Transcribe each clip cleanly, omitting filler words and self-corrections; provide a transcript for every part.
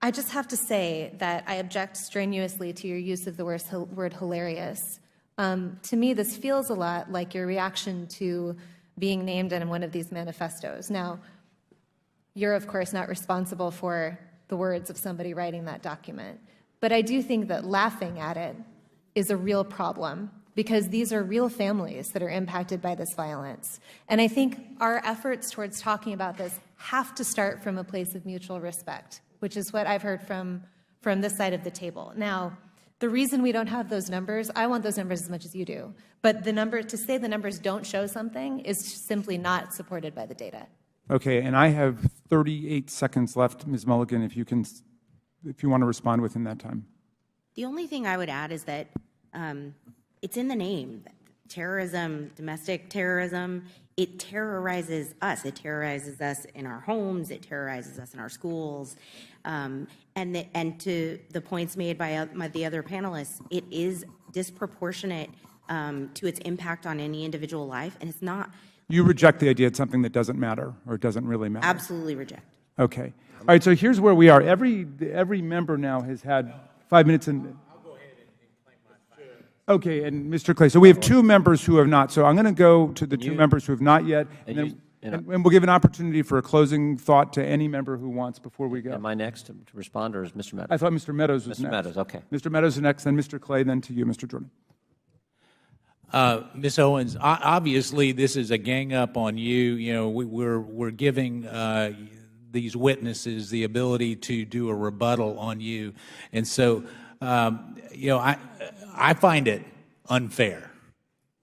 I just have to say that I object strenuously to your use of the word hilarious. To me, this feels a lot like your reaction to being named in one of these manifestos. Now, you're, of course, not responsible for the words of somebody writing that document. But I do think that laughing at it is a real problem, because these are real families that are impacted by this violence. And I think our efforts towards talking about this have to start from a place of mutual respect, which is what I've heard from this side of the table. Now, the reason we don't have those numbers, I want those numbers as much as you do, but to say the numbers don't show something is simply not supported by the data. Okay, and I have 38 seconds left, Ms. Mulligan, if you want to respond within that time. The only thing I would add is that it's in the name. Terrorism, domestic terrorism, it terrorizes us. It terrorizes us in our homes. It terrorizes us in our schools. And to the points made by the other panelists, it is disproportionate to its impact on any individual life, and it's not. You reject the idea it's something that doesn't matter, or it doesn't really matter? Absolutely reject. Okay. All right, so here's where we are. Every member now has had 5 minutes. I'll go ahead and claim my 5 minutes. Okay, and Mr. Clay. So we have 2 members who have not. So I'm going to go to the 2 members who have not yet, and we'll give an opportunity for a closing thought to any member who wants before we go. Am I next to respond, or is Mr. Meadows? I thought Mr. Meadows was next. Mr. Meadows, okay. Mr. Meadows is next, then Mr. Clay, then to you, Mr. Jordan. Ms. Owens, obviously this is a gang up on you. You know, we're giving these witnesses the ability to do a rebuttal on you, and so you know, I find it unfair,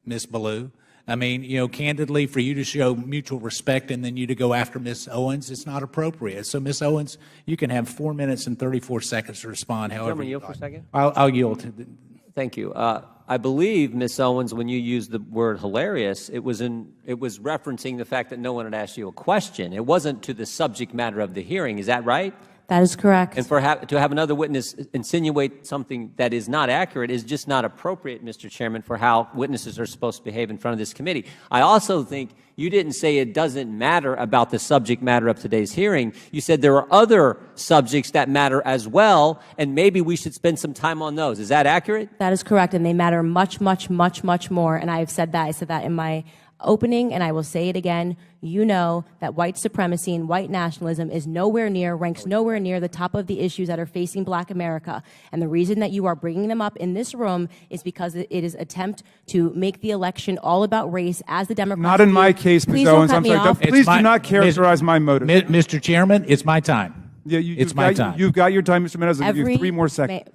Ms. Ballou. I mean, you know, candidly, for you to show mutual respect and then you to go after Ms. Owens, it's not appropriate. So, Ms. Owens, you can have 4 minutes and 34 seconds to respond. However, yield for a second. I'll yield to the. Thank you. I believe, Ms. Owens, when you used the word hilarious, it was referencing the fact that no one had asked you a question. It wasn't to the subject matter of the hearing. Is that right? That is correct. And to have another witness insinuate something that is not accurate is just not appropriate, Mr. Chairman, for how witnesses are supposed to behave in front of this committee. I also think you didn't say it doesn't matter about the subject matter of today's hearing. You said there are other subjects that matter as well, and maybe we should spend some time on those. Is that accurate? That is correct, and they matter much, much, much, much more. And I have said that. I said that in my opening, and I will say it again. You know that white supremacy and white nationalism ranks nowhere near the top of the issues that are facing Black America. And the reason that you are bringing them up in this room is because it is attempt to make the election all about race, as the Democrats Not in my case, Ms. Owens. I'm sorry. Please do not characterize my motive. Mr. Chairman, it's my time. Yeah, it's my time. You've got your time, Mr. Meadows. I'll give you 3 more seconds.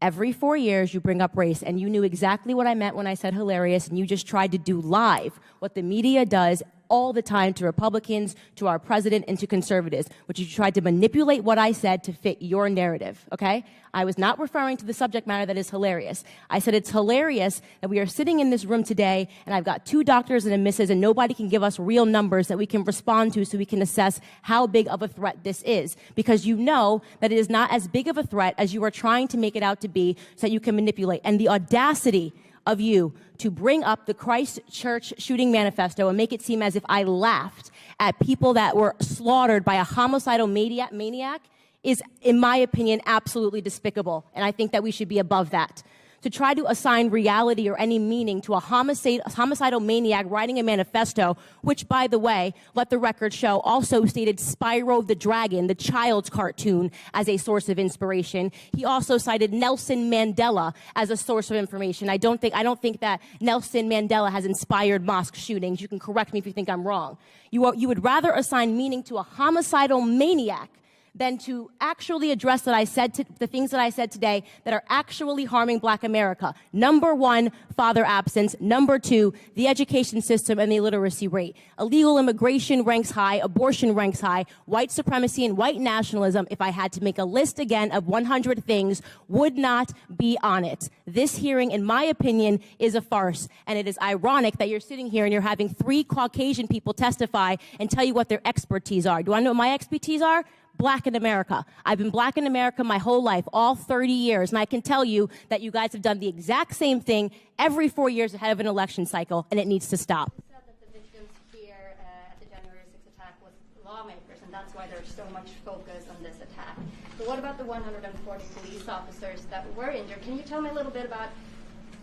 Every 4 years, you bring up race, and you knew exactly what I meant when I said hilarious, and you just tried to do live what the media does all the time to Republicans, to our president, and to conservatives, which you tried to manipulate what I said to fit your narrative, okay? I was not referring to the subject matter that is hilarious. I said it's hilarious that we are sitting in this room today, and I've got 2 doctors and a missus, and nobody can give us real numbers that we can respond to so we can assess how big of a threat this is. Because you know that it is not as big of a threat as you are trying to make it out to be, so that you can manipulate. And the audacity of you to bring up the Christchurch shooting manifesto and make it seem as if I laughed at people that were slaughtered by a homicidal maniac is, in my opinion, absolutely despicable. And I think that we should be above that. To try to assign reality or any meaning to a homicidal maniac writing a manifesto, which, by the way, let the record show, also stated Spyro the Dragon, the child's cartoon, as a source of inspiration. He also cited Nelson Mandela as a source of information. I don't think that Nelson Mandela has inspired mosque shootings. You can correct me if you think I'm wrong. You would rather assign meaning to a homicidal maniac than to actually address the things that I said today that are actually harming Black America. Number 1, father absence. Number 2, the education system and the illiteracy rate. Illegal immigration ranks high. Abortion ranks high. White supremacy and white nationalism, if I had to make a list again of 100 things, would not be on it. This hearing, in my opinion, is a farce. And it is ironic that you're sitting here and you're having 3 Caucasian people testify and tell you what their expertise are. Do I know what my expertise are? Black in America. I've been Black in America my whole life, all 30 years, and I can tell you that you guys have done the exact same thing every 4 years ahead of an election cycle, and it needs to stop. You said that the victims here at the January 6th attack was lawmakers, and that's why there's so much focus on this attack. But what about the 140 police officers that were injured? Can you tell me a little bit about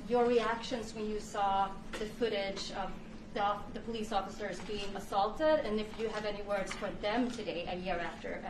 your reactions when you saw the footage of the police officers being assaulted, and if you have any words for them today, a year after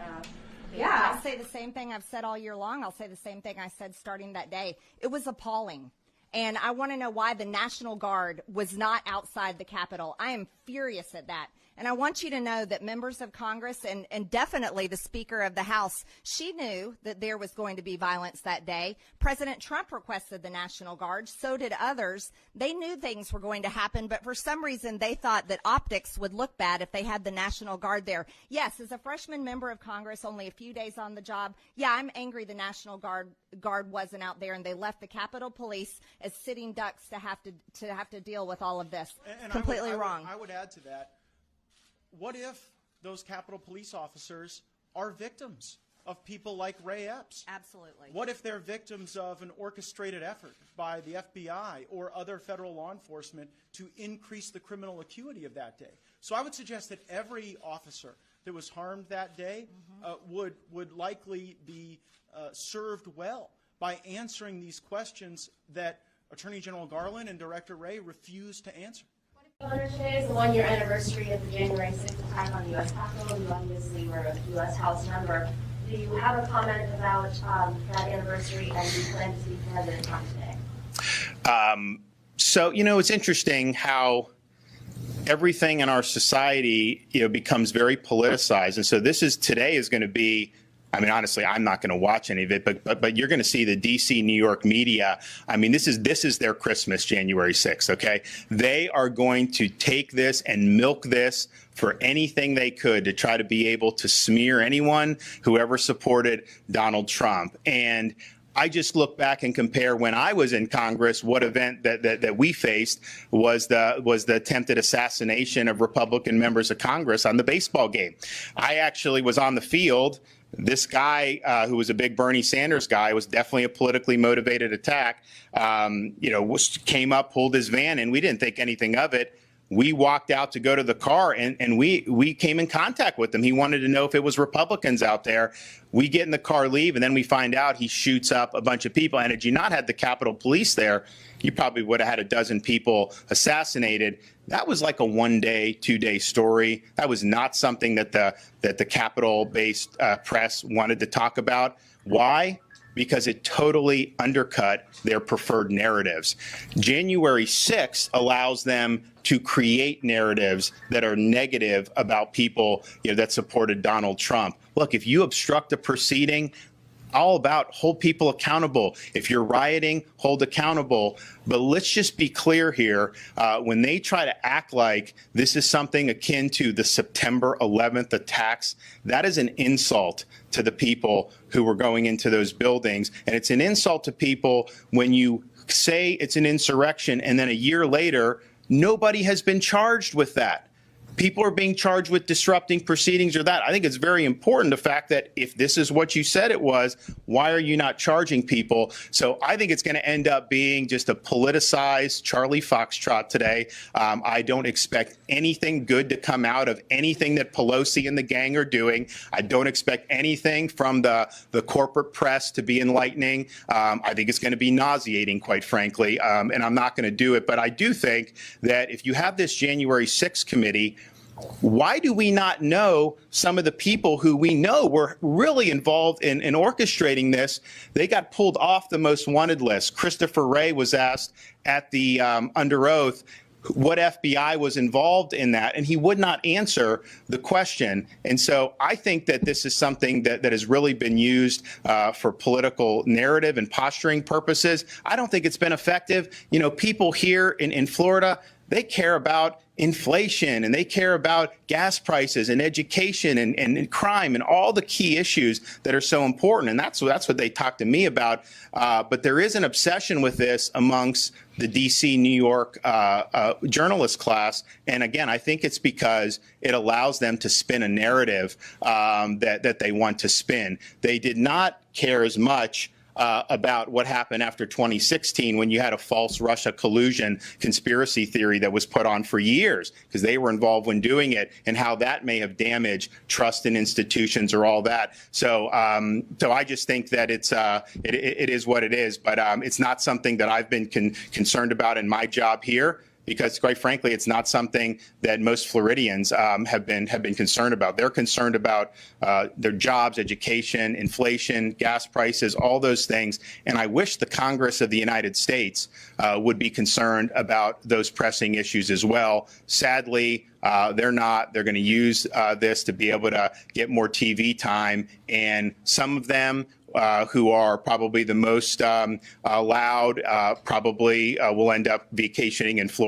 the Yeah, attack? I'll say the same thing I've said all year long. I'll say the same thing I said starting that day. It was appalling. And I want to know why the National Guard was not outside the Capitol. I am furious at that. And I want you to know that members of Congress and definitely the Speaker of the House, she knew that there was going to be violence that day. President Trump requested the National Guard. So did others. They knew things were going to happen, but for some reason they thought that optics would look bad if they had the National Guard there. Yes, as a freshman member of Congress, only a few days on the job, yeah, I'm angry the National Guard wasn't out there and they left the Capitol Police as sitting ducks to have to deal with all of this. And Completely wrong. I would add to that. What if those Capitol Police officers are victims of people like Ray Epps? Absolutely. What if they're victims of an orchestrated effort by the FBI or other federal law enforcement to increase the criminal acuity of that day? So I would suggest that every officer that was harmed that day would likely be served well by answering these questions that Attorney General Garland and Director Wray refused to answer. Today is the one-year anniversary of the January 6th attack on the U.S. Capitol. You obviously were a U.S. House member. Do you have a comment about that anniversary, and do you plan to speak to President Trump today? So, it's interesting how everything in our society, becomes very politicized. And so today is going to be, honestly, I'm not going to watch any of it, but you're going to see the D.C., New York media. This is their Christmas, January 6th, okay? They are going to take this and milk this for anything they could to try to be able to smear anyone who ever supported Donald Trump. And I just look back and compare when I was in Congress, what event that we faced was the attempted assassination of Republican members of Congress on the baseball game. I actually was on the field. This guy, who was a big Bernie Sanders guy, was definitely a politically motivated attack. Came up, pulled his van, and we didn't think anything of it. We walked out to go to the car, and we came in contact with him. He wanted to know if it was Republicans out there. We get in the car, leave, and then we find out he shoots up a bunch of people. And had you not had the Capitol Police there, you probably would have had a dozen people assassinated. That was like a 1-day, 2-day story. That was not something that the Capitol-based press wanted to talk about. Why? Because it totally undercut their preferred narratives. January 6th allows them to create narratives that are negative about people that supported Donald Trump. Look, if you obstruct a proceeding, all about hold people accountable. If you're rioting, hold accountable. But let's just be clear here. When they try to act like this is something akin to the September 11th attacks, that is an insult to the people who were going into those buildings. And it's an insult to people when you say it's an insurrection and then a year later, nobody has been charged with that. People are being charged with disrupting proceedings or that. I think it's very important, the fact that if this is what you said it was, why are you not charging people? So I think it's going to end up being just a politicized Charlie Foxtrot today. I don't expect anything good to come out of anything that Pelosi and the gang are doing. I don't expect anything from the corporate press to be enlightening. I think it's going to be nauseating, quite frankly, and I'm not going to do it. But I do think that if you have this January 6th committee, why do we not know some of the people who we know were really involved in orchestrating this? They got pulled off the most wanted list. Christopher Wray was asked at the under oath what FBI was involved in that, and he would not answer the question. And so I think that this is something that has really been used for political narrative and posturing purposes. I don't think it's been effective. People here in Florida, they care about inflation, and they care about gas prices and education and crime and all the key issues that are so important. And that's what they talk to me about. But there is an obsession with this amongst the D.C., New York journalist class. And again, I think it's because it allows them to spin a narrative that they want to spin. They did not care as much about what happened after 2016 when you had a false Russia collusion conspiracy theory that was put on for years because they were involved when doing it, and how that may have damaged trust in institutions or all that. So I just think that it is what it is, but it's not something that I've been concerned about in my job here, because quite frankly, it's not something that most Floridians have been concerned about. They're concerned about their jobs, education, inflation, gas prices, all those things. And I wish the Congress of the United States would be concerned about those pressing issues as well. Sadly, they're not. They're going to use this to be able to get more TV time. And some of them who are probably the most loud probably will end up vacationing in Florida.